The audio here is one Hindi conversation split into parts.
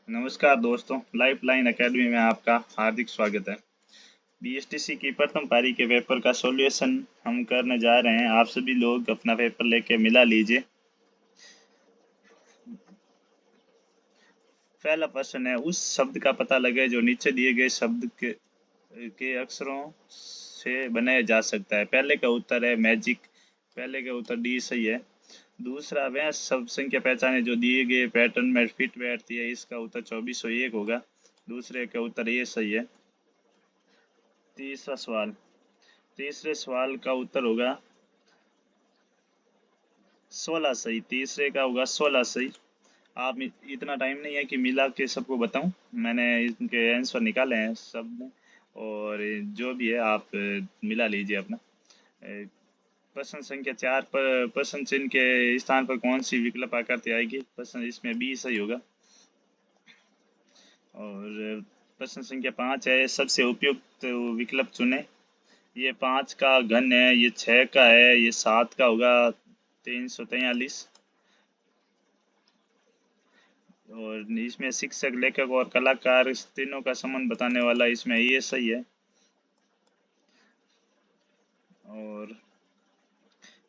नमस्कार दोस्तों, लाइफ लाइन एकेडमी में आपका हार्दिक स्वागत है। बीएसटीसी की प्रथम पारी के पेपर का सॉल्यूशन हम करने जा रहे हैं। आप सभी लोग अपना पेपर लेके मिला लीजिए। पहला प्रश्न है, उस शब्द का पता लगाए जो नीचे दिए गए शब्द के अक्षरों से बनाया जा सकता है। पहले का उत्तर है मैजिक। पहले का उत्तर डी सही है। दूसरा, वह शब्द संख्या पहचाने जो दिए गए पैटर्न में फिट बैठती है। इसका उत्तर 2401 होगा। दूसरे का उत्तर ये सही है। तीसरा सवाल, तीसरे सवाल का उत्तर होगा 16 सही। तीसरे का होगा 16 सही। आप इतना टाइम नहीं है कि मिला के सबको बताऊं। मैंने इनके आंसर निकाले हैं सब में, और जो भी है आप मिला लीजिए अपना। प्रश्न संख्या 4 पर प्रश्न चिन्ह के स्थान पर कौन सी विकल्प आकृति आएगी? प्रश्न इसमें बी सही होगा। और प्रश्न संख्या 5 है, सबसे उपयुक्त विकल्प चुने। ये 5 का घन है, ये 6 का है, ये 7 का होगा 343। और इसमें शिक्षक, लेखक और कलाकार तीनों का संबंध बताने वाला इसमें ये सही है। और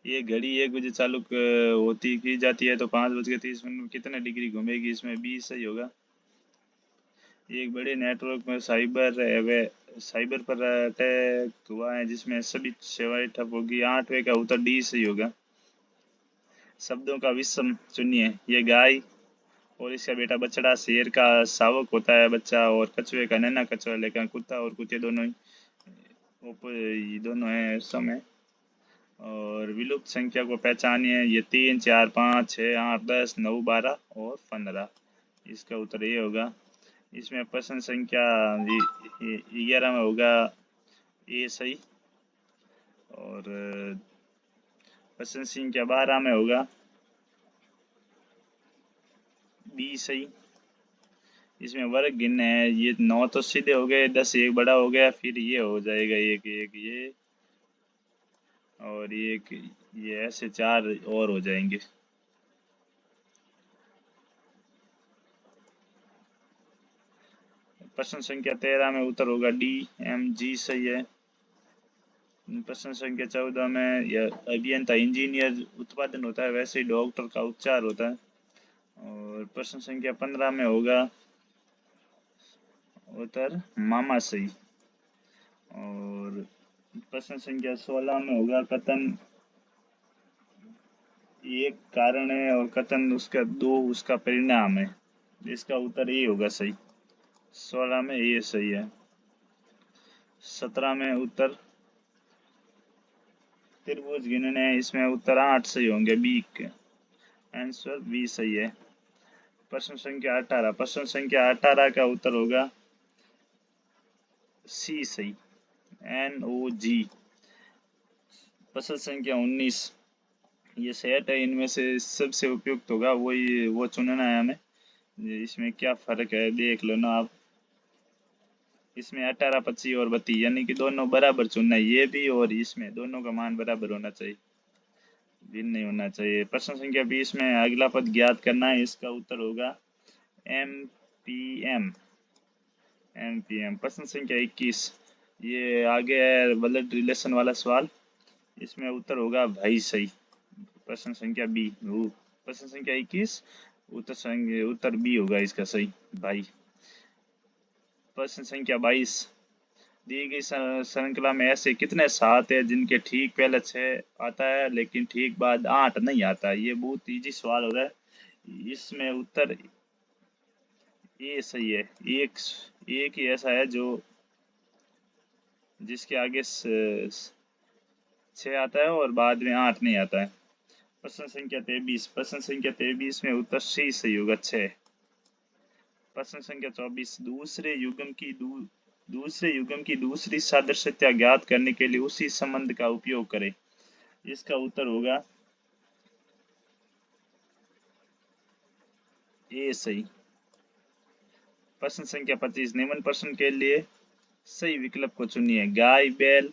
ये घड़ी 1 बजे चालू होती की जाती है तो 5:30 में कितने डिग्री घूमेगी? इसमें बी सही होगा। एक बड़े नेटवर्क में साइबर पर अटैक हुआ है जिसमें सभी सेवाएं ठप होगी। 8वें का उत्तर डी सही होगा। शब्दों का विषम चुनिए। ये गाय और इसका बेटा बछड़ा, शेर का शावक होता है बच्चा, और कछुए का नन्हा कछुआ। लेकिन कुत्ता और कुत्ते दोनों ये दोनों हैं सम है। और विलुप्त संख्या को पहचानिए। ये 3, 4, 5, 6, 8, 10, 9, 12 और 15। इसका उत्तर ये होगा। इसमें प्रश्न संख्या 11 में होगा ए सही। और प्रश्न संख्या 12 में होगा बी सही। इसमें वर्ग गिनने हैं। ये 9 तो सीधे हो गए, 10 एक बड़ा हो गया, फिर ये हो जाएगा एक एक ये, और एक ये, ऐसे 4 और हो जाएंगे। प्रश्न संख्या 13 में उत्तर होगा डी एम जी सही है। प्रश्न संख्या 14 में यह अभियंता, इंजीनियर उत्पादन होता है, वैसे ही डॉक्टर का उपचार होता है। और प्रश्न संख्या 15 में होगा उत्तर मामा सही। और प्रश्न संख्या 16 में होगा कथन एक कारण है और कथन उसका 2 उसका परिणाम है। इसका उत्तर ये होगा सही। 16 में ये सही है। 17 में उत्तर त्रिभुज गिनने हैं। इसमें उत्तर 8 सही होंगे। बी के आंसर बी सही है। प्रश्न संख्या 18, प्रश्न संख्या 18 का उत्तर होगा सी सही, NOG। प्रश्न संख्या 19, ये सेट है, इनमें से सबसे उपयुक्त होगा वो चुनना है हमें। इसमें क्या फर्क है देख लो ना आप। इसमें 18, 25 और 32 यानी कि दोनों बराबर चुनना है। ये भी और इसमें दोनों का मान बराबर होना चाहिए, भिन्न नहीं होना चाहिए। प्रश्न संख्या 20 में अगला पद ज्ञात करना है। इसका उत्तर होगा MPM। प्रश्न संख्या 21, ये आगे है ब्लड रिलेशन वाला सवाल। इसमें उत्तर होगा भाई सही। प्रश्न संख्या बी, प्रश्न संख्या 21 उत्तर बी होगा इसका सही, भाई। प्रश्न संख्या 22, दी गई श्रृंखला में ऐसे कितने 7 है जिनके ठीक पहले 6 आता है लेकिन ठीक बाद 8 नहीं आता? ये बहुत इजी सवाल हो रहा है। इसमें उत्तर ये सही है। एक ही ऐसा है जो जिसके आगे 6 आता है और बाद में 8 नहीं आता है। प्रश्न संख्या 23, प्रश्न संख्या 23 में उत्तर सी सही होगा, 6। प्रश्न संख्या 24, दूसरे युग्म की दूसरी सदस्यता ज्ञात करने के लिए उसी संबंध का उपयोग करें। इसका उत्तर होगा ए सही। प्रश्न संख्या 25, निम्न प्रश्न के लिए सही विकल्प को चुनिए। गाय, बैल,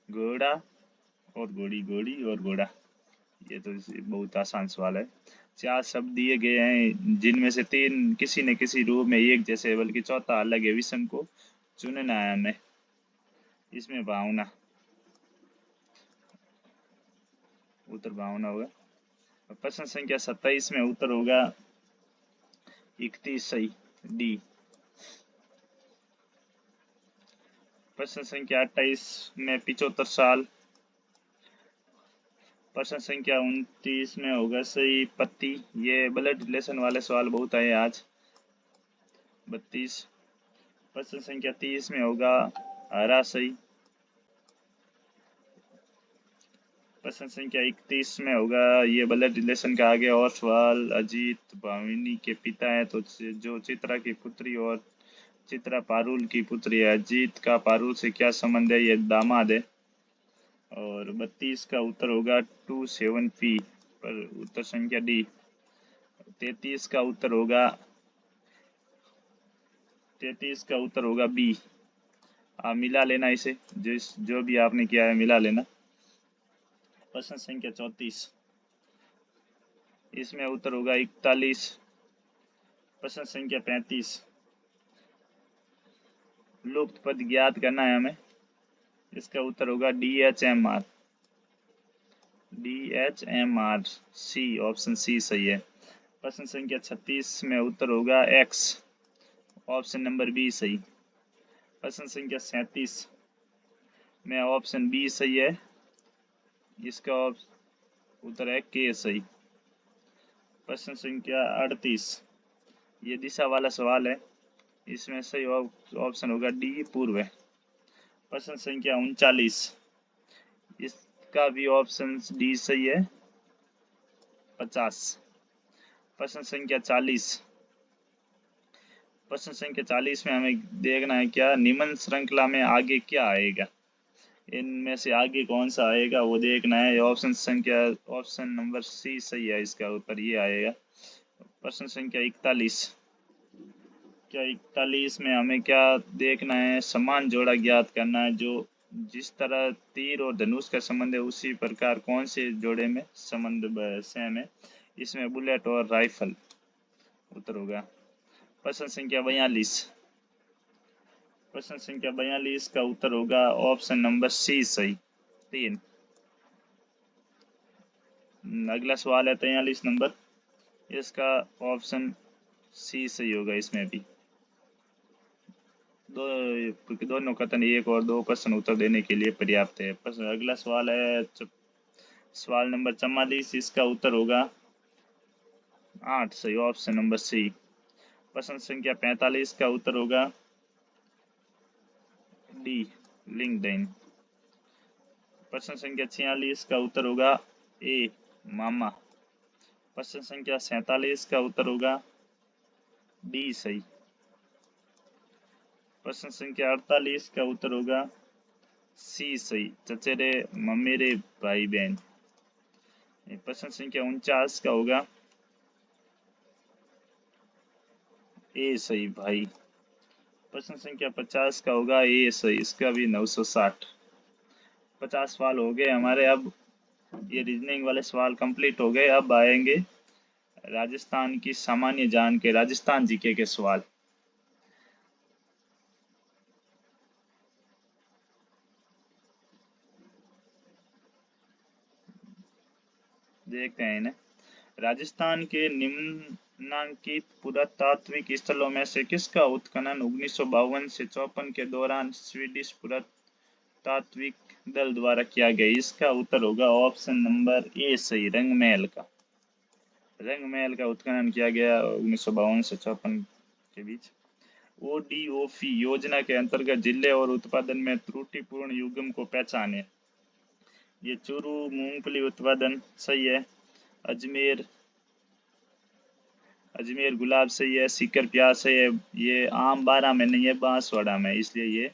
घोड़ा और घोड़ी, घोड़ी और घोड़ा। ये तो बहुत आसान सवाल है। चार शब्द दिए गए हैं जिनमें से तीन किसी न किसी रूप में एक जैसे बल्कि चौथा अलग है। विषम को चुनना है हमें। इसमें भावना, उत्तर भावना होगा। प्रश्न संख्या 27 में उत्तर होगा 31 सही, डी। प्रश्न संख्या 28 में 75 साल। प्रश्न संख्या 29 में होगा सही पति। ये ब्लड रिलेशन वाले सवाल बहुत आए आज। 32। प्रश्न संख्या 30 में होगा हरा सही। प्रश्न संख्या 31 में होगा ये ब्लड रिलेशन का आगे और सवाल। अजीत भाविनी के पिता है तो जो चित्रा की पुत्री और चित्रा पारुल की पुत्री है। अजीत का पारुल से क्या संबंध है? ये दामाद है। और 32 का उत्तर होगा 27P पर उत्तर संख्या डी। 33 का उत्तर होगा 33 का उत्तर होगा बी। आप मिला लेना इसे, जो भी आपने किया है मिला लेना। प्रश्न संख्या 34, इसमें उत्तर होगा 41। प्रश्न संख्या 35, लुप्त पद ज्ञात करना है हमें। इसका उत्तर होगा DHMR। DHMR, सी, ऑप्शन सी सही है। प्रश्न संख्या 36 में उत्तर होगा X, ऑप्शन नंबर बी सही। प्रश्न संख्या 37 में ऑप्शन बी सही है। इसका उत्तर है के सही। प्रश्न संख्या 38, ये दिशा वाला सवाल है। इसमें सही ऑप्शन होगा डी, पूर्व। प्रश्न संख्या 39, इसका भी ऑप्शन डी सही है, 50। प्रश्न संख्या 40, प्रश्न संख्या 40 में हमें देखना है क्या निम्न श्रृंखला में आगे क्या आएगा। इनमें से आगे कौन सा आएगा वो देखना है। ऑप्शन नंबर सी सही है। इसका उत्तर ये आएगा। प्रश्न संख्या 41, क्या 41 में हमें क्या देखना है? समान जोड़ा ज्ञात करना है। जो जिस तरह तीर और धनुष का संबंध है उसी प्रकार कौन से जोड़े में संबंध सेम है? इसमें बुलेट और राइफल उत्तर होगा। प्रश्न संख्या 42, प्रश्न संख्या 42 का उत्तर होगा ऑप्शन नंबर सी सही, 3। अगला सवाल है 43 नंबर। इसका ऑप्शन सी सही होगा। इसमें भी दोनों कथन एक और दो प्रश्न उत्तर देने के लिए पर्याप्त है। अगला सवाल है सवाल नंबर 44। इसका उत्तर होगा 8 सही, ऑप्शन नंबर सी। प्रश्न संख्या 45 का उत्तर होगा डी, लिंक्डइन। प्रश्न संख्या 46 का उत्तर होगा ए, मामा। प्रश्न संख्या 47 का उत्तर होगा डी सही। प्रश्न संख्या 48 का उत्तर होगा सी सही, चचेरे ममेरे भाई बहन। प्रश्न संख्या 49 का होगा ए सही, भाई। प्रश्न संख्या 50 का होगा ए सही, इसका भी 960। 50 सवाल हो गए हमारे। अब ये रीजनिंग वाले सवाल कंप्लीट हो गए। अब आएंगे राजस्थान की सामान्य ज्ञान के, राजस्थान जीके के सवाल। देखते हैं इन्हें। राजस्थान के निम्नांकित पुरातात्विक स्थलों में से किसका उत्खनन 1952 से 54 के दौरान स्वीडिश पुरातात्विक दल द्वारा किया गया? इसका उत्तर होगा ऑप्शन नंबर ए सही, रंगमहल का। रंगमहल का उत्खनन किया गया 1952 से 54 के बीच। ODOP योजना के अंतर्गत जिले और उत्पादन में त्रुटिपूर्ण युग्म को पहचाने। ये चूरू मूंगफली उत्पादन सही है। अजमेर गुलाब सही है। सीकर प्याज सही है। ये आम 12 में नहीं है, बांसवाड़ा में, इसलिए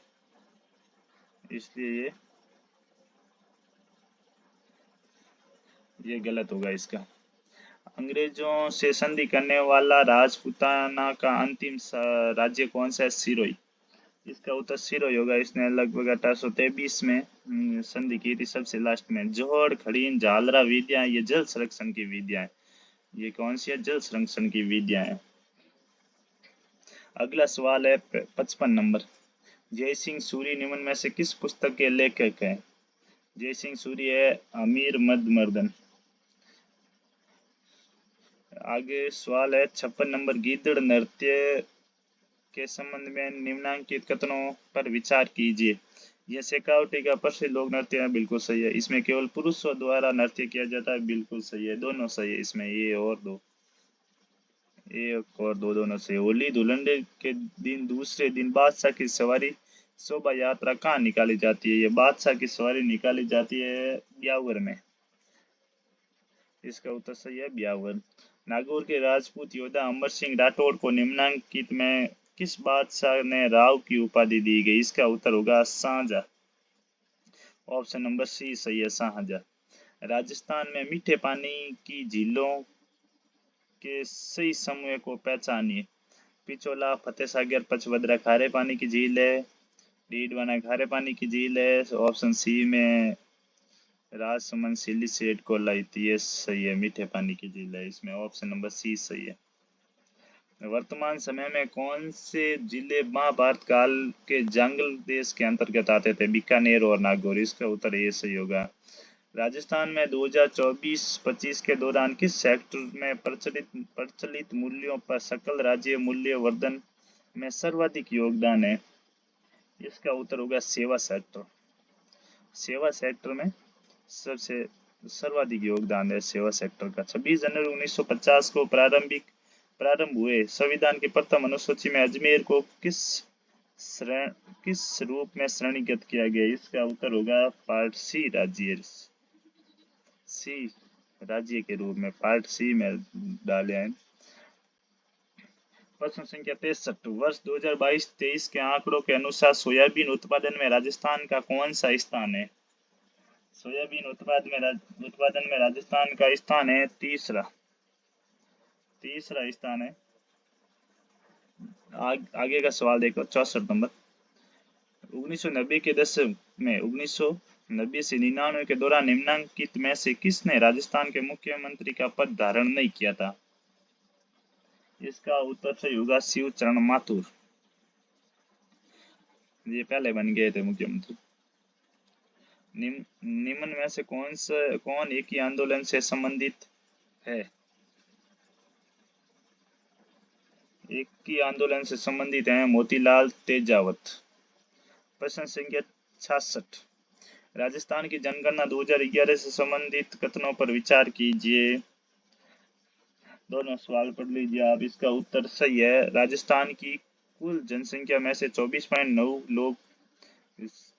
ये गलत होगा इसका। अंग्रेजों से संधि करने वाला राजपूताना का अंतिम राज्य कौन सा है? सिरोही। इसका उत्तर सिरोही होगा। इसने लगभग 1823 में संधि की थी सबसे लास्ट में। जोहड़, खड़ीन, झालरा विधियां ये जल संरक्षण की विधियां है। ये कौन सी है? जल संरक्षण की विधियां है। अगला सवाल है 55 नंबर। जय सिंह सूरी निम्न में से किस पुस्तक के लेखक हैं? जय सिंह सूरी है अमीर मद मर्दन। आगे सवाल है 56 नंबर। गीदड़ नृत्य के संबंध में निम्नलिखित कथनों पर विचार कीजिए। यह शेखावटी का प्रसिद्ध लोक नृत्य है। बिल्कुल सही है। इसमें केवल पुरुषों द्वारा नृत्य किया जाता है। बिल्कुल सही है। दोनों सही है इसमें, ये और दो, एक और दो, दोनों सही। होली धुलंडी के दिन दूसरे दिन बादशाह की सवारी शोभा यात्रा कहाँ निकाली जाती है? ये बादशाह की सवारी निकाली जाती है ब्यावर में। इसका उत्तर सही है, ब्यावर। नागौर के राजपूत योद्धा अमर सिंह राठौड़ को निम्नलिखित में किस बादशाह ने राव की उपाधि दी गई? इसका उत्तर होगा शाहजहां। ऑप्शन नंबर सी सही है, शाहजहां। राजस्थान में मीठे पानी की झीलों के सही समूह को पहचानिए। पिछोला, फतेह सागर, पचवदरा खारे पानी की झील है। डीडवाना खारे पानी की झील है। ऑप्शन सी में राजसमंद, सिलीसेट, कोलायत ये सही है, मीठे पानी की झील है इसमें। ऑप्शन नंबर सी सही है। वर्तमान समय में कौन से जिले महाभारत काल के जंगल देश के अंतर्गत आते थे? बीकानेर और नागौर। इसका उत्तर ये सही होगा। राजस्थान में 2024-25 के दौरान किस सेक्टर में प्रचलित मूल्यों पर सकल राज्य मूल्य वर्धन में सर्वाधिक योगदान है? इसका उत्तर होगा सेवा सेक्टर। सेवा सेक्टर में सबसे सर्वाधिक योगदान है सेवा सेक्टर का। 26 जनवरी 1950 को प्रारंभ हुए संविधान की प्रथम अनुसूची में अजमेर को किस रूप में श्रेणीगत किया गया? इसका उत्तर होगा पार्ट सी राज्य, सी राज्य के रूप में, पार्ट सी में डाले हैं। प्रश्न संख्या 63। वर्ष 2022-23 के आंकड़ों के अनुसार सोयाबीन उत्पादन में राजस्थान का कौन सा स्थान है? सोयाबीन उत्पादन में राजस्थान का स्थान है तीसरा स्थान है। आगे का सवाल देखो 64 नंबर। 1990 के दशक में 1990 से 99 के दौरान निम्नलिखित में से किसने राजस्थान के मुख्यमंत्री का पद धारण नहीं किया था? इसका उत्तर सही होगा शिवचरण माथुर। ये पहले बन गए थे मुख्यमंत्री। निम्न में से कौन एक ही आंदोलन से संबंधित है? एक ही आंदोलन से संबंधित हैं मोतीलाल तेजावत। प्रश्न संख्या 66। राजस्थान की जनगणना 2011 से संबंधित कथनों पर विचार कीजिए। दोनों सवाल पढ़ लीजिए आप। इसका उत्तर सही है। राजस्थान की कुल जनसंख्या में से 24.9 लोग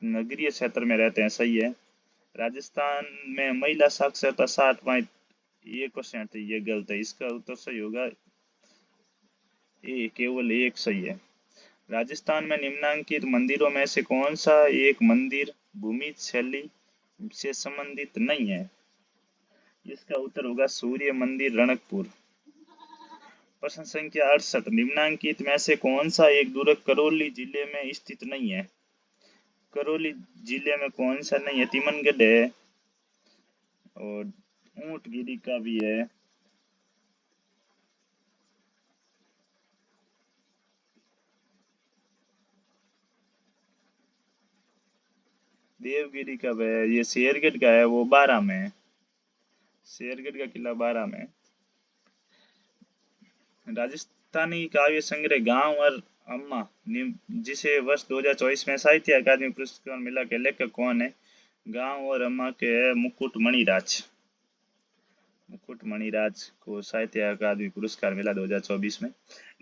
नगरीय क्षेत्र में रहते हैं। सही है। राजस्थान में महिला साक्षरता 60.1% है। ये गलत है। इसका उत्तर सही होगा केवल एक सही है। राजस्थान में निम्नलिखित मंदिरों में से कौन सा एक मंदिर भूमि शैली से संबंधित नहीं है? इसका उत्तर होगा सूर्य मंदिर रणकपुर। प्रश्न संख्या 68। निम्नलिखित में से कौन सा एक दुर्ग करौली जिले में स्थित नहीं है? करौली जिले में कौन सा नहीं है? तिमनगढ़ है और ऊंटगिरी का भी है। देवगिरी का है। ये शेरगढ़ का है, वो 12 में है। शेरगढ़ का किला 12 में। राजस्थानी काव्य संग्रह गांव और अम्मा जिसे वर्ष 2024 में साहित्य अकादमी पुरस्कार मिला के लेखक कौन है? गांव और अम्मा के मुकुट मणिराज को साहित्य अकादमी पुरस्कार मिला 2024 में।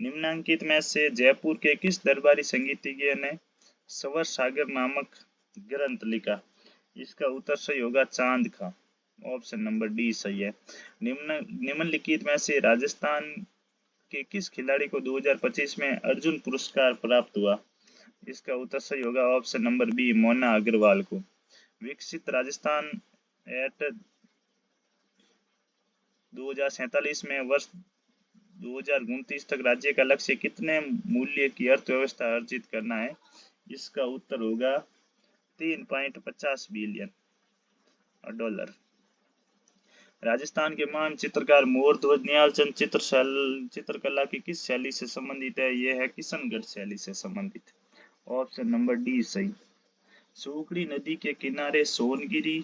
निम्नलिखित में से जयपुर के किस दरबारी संगीतज्ञ ने सवर सागर नामक ग्रंथ लिखा? इसका उत्तर सही होगा चांद का। ऑप्शन नंबर डी सही है। निम्नलिखित में से राजस्थान के किस खिलाड़ी को 2025 में अर्जुन पुरस्कार प्राप्त हुआ? इसका उत्तर सही होगा option number B Mona Agarwal को। विकसित राजस्थान एट 2047 में वर्ष 2029 तक राज्य का लक्ष्य कितने मूल्य की अर्थव्यवस्था अर्जित करना है? इसका उत्तर होगा 3.50 बिलियन डॉलर। राजस्थान के महान चित्रकार मोर ध्वज निहाल चंद चित्रकला की किस शैली से संबंधित है? यह है किशनगढ़ शैली से संबंधित। ऑप्शन नंबर डी सही। सूखड़ी नदी के किनारे सोनगिरी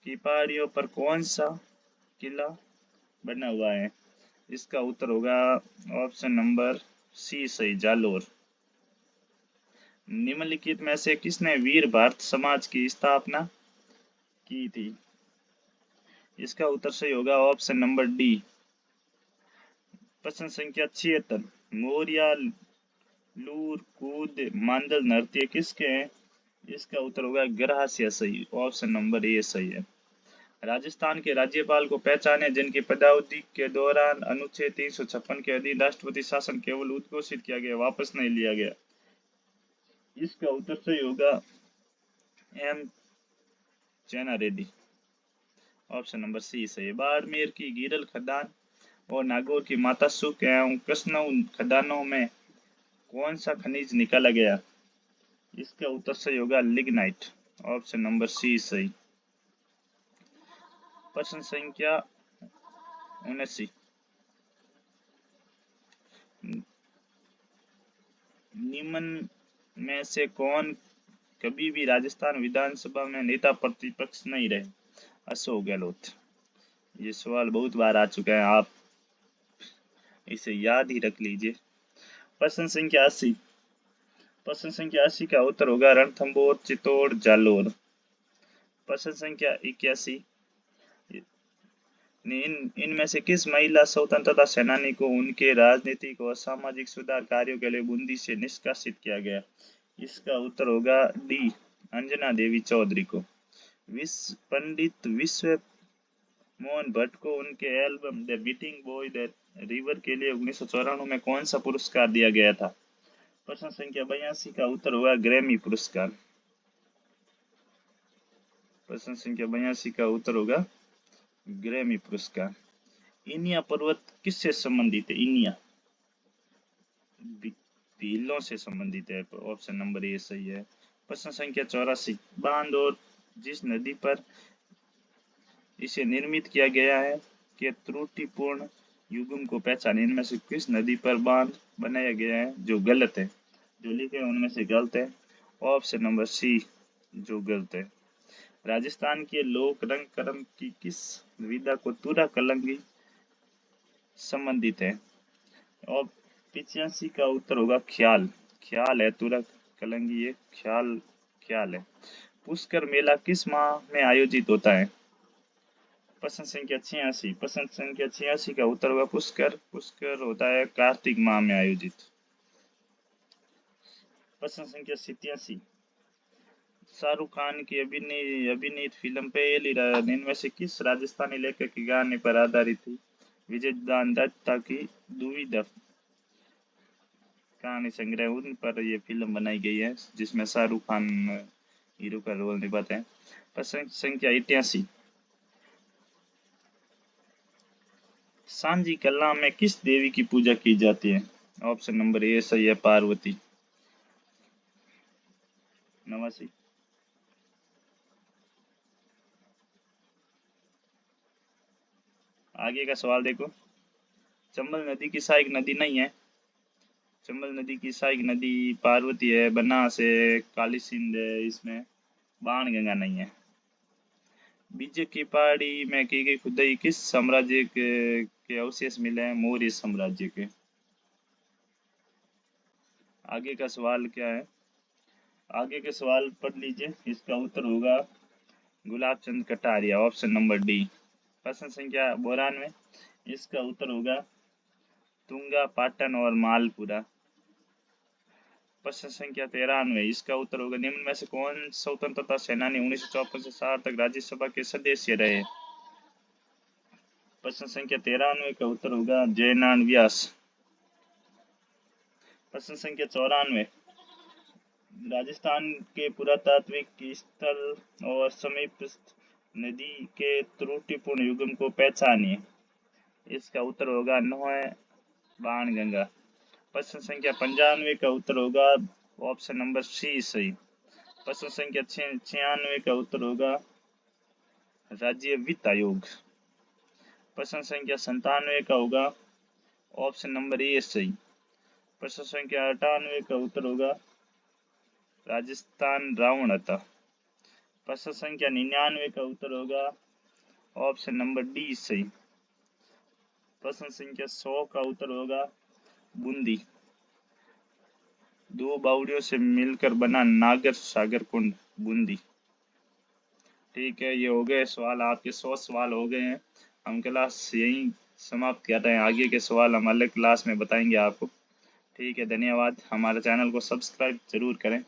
की पहाड़ियों पर कौन सा किला बना हुआ है? इसका उत्तर होगा ऑप्शन नंबर सी सही, जालोर। निम्नलिखित में से किसने वीर भारत समाज की स्थापना की थी? इसका उत्तर सही होगा ऑप्शन नंबर डी। प्रश्न संख्या 76, मोरिया लूर कूद मांडल नृत्य किसके हैं? इसका उत्तर होगा ग्राह्य सही, ऑप्शन नंबर ए सही है। राजस्थान के राज्यपाल को पहचाने जिनकी पदावधि के दौरान अनुच्छेद 356 के अधीन राष्ट्रपति शासन केवल उद्घोषित किया गया, वापस नहीं लिया गया। इसका उत्तर सही होगा एम चैना रेड्डी, ऑप्शन नंबर सी सही है। बाड़मेर की गिरल खदान और नागौर की माता सुख एवं कसनऊ खदानों में कौन सा खनिज निकाला गया? इसका उत्तर सही होगा लिग्नाइट, ऑप्शन नंबर सी सही। प्रश्न संख्या 79, निम्न में से कौन कभी भी राजस्थान विधानसभा में नेता प्रतिपक्ष नहीं रहे? अशोक गहलोत। ये सवाल बहुत बार आ चुका है, आप इसे याद ही रख लीजिए। प्रश्न संख्या 80, प्रश्न संख्या 80 का उत्तर होगा रणथंभौर चित्तौड़ जालोर। प्रश्न संख्या 81, इनमें से किस महिला स्वतंत्रता सेनानी को उनके राजनीतिक और सामाजिक सुधार कार्यों के लिए बूंदी से निष्कासित किया गया? इसका उत्तर होगा डी, अंजना देवी चौधरी को। पंडित विश्व मोहन भट्ट को उनके album the beating boy the river के लिए 1994 में कौन सा पुरस्कार दिया गया था? प्रश्न संख्या 82 का उत्तर होगा ग्रैमी पुरस्कार। प्रश्न संख्या 82 का उत्तर होगा ग्रैमी पुरस्कार। इनिया पर्वत किससे संबंधित है? इनिया भीलों से संबंधित है, ऑप्शन नंबर ए सही है। प्रश्न संख्या 84, बांध और जिस नदी पर इसे निर्मित किया गया है के त्रुटिपूर्ण युग्म को पहचाने। इनमें से किस नदी पर बांध बनाया गया है जो गलत है? जो लिखे हैं उनमें से गलत है, ऑप्शन नंबर सी जो गलत है। राजस्थान के लोक रंग कर्म की किस विधा को तुरा कलंगी संबंधित है? और 85 का उत्तर होगा ख्याल। ख्याल है तुरा कलंगी, ये ख्याल है। पुष्कर मेला किस माह में आयोजित होता है? प्रश्न संख्या 86, प्रश्न संख्या 86 का उत्तर होगा पुष्कर होता है कार्तिक माह में आयोजित। प्रश्न संख्या 87, शाहरुख खान की अभिनीत फिल्म पहली रात इनमें से किस राजस्थानी लेखक के गाने पर आधारित थी? विजय दत्ता की दुविधा कहानी संग्रह, उन पर यह फिल्म बनाई गई है जिसमें शाहरुख खान हीरो का रोल निभाते हैं। प्रश्न संख्या 88, सांझी कला में किस देवी की पूजा की जाती है? ऑप्शन नंबर ए सही है, पार्वती। 89, आगे का सवाल देखो। चंबल नदी की सहायक नदी नहीं है। चंबल नदी की सहायक नदी पार्वती है, बनास है, काली सिंध है, इसमें बाणगंगा नहीं है। बीजे की पहाड़ी में की गई खुदाई किस साम्राज्य के अवशेष मिले हैं? मौर्य साम्राज्य के। आगे का सवाल क्या है? आगे के सवाल पढ़ लीजिए, इसका उत्तर होगा Gulab Chand Kataria, option number D. प्रश्न संख्या 92, इसका उत्तर होगा तुंगा पाटन और मालपुरा। प्रश्न संख्या 93, इसका उत्तर होगा निम्न में से कौन स्वतंत्रता सेनानी 1954 से 60 तक राज्यसभा के सदस्य रहे? प्रश्न संख्या 93 का उत्तर होगा जयनारायण व्यास। प्रश्न संख्या 94, राजस्थान के पुरातात्विक स्थल और समीप नदी के त्रुटिपूर्ण युग्म को पहचानिए। इसका उत्तर होगा नोए बाणगंगा। प्रश्न संख्या 95 का उत्तर होगा ऑप्शन नंबर सी सही। प्रश्न संख्या 96 का उत्तर होगा राज्य वित्त आयोग। प्रश्न संख्या 97 का होगा ऑप्शन नंबर ए सही। प्रश्न संख्या 98 का उत्तर होगा राजस्थान रावणहत्ता। प्रश्न संख्या 99 का उत्तर होगा ऑप्शन नंबर डी सही। प्रश्न संख्या 100 का उत्तर होगा बूंदी। दो बावड़ियों से मिलकर बना नागर सागर कुंड बूंदी। ठीक है, ये हो गए सवाल, आपके 100 सवाल हो गए हैं। हम क्लास यहीं समाप्त कर रहे हैं, आगे के सवाल हम अलग क्लास में बताएंगे आपको। ठीक है, धन्यवाद। हमारे चैनल को सब्सक्राइब जरूर करें।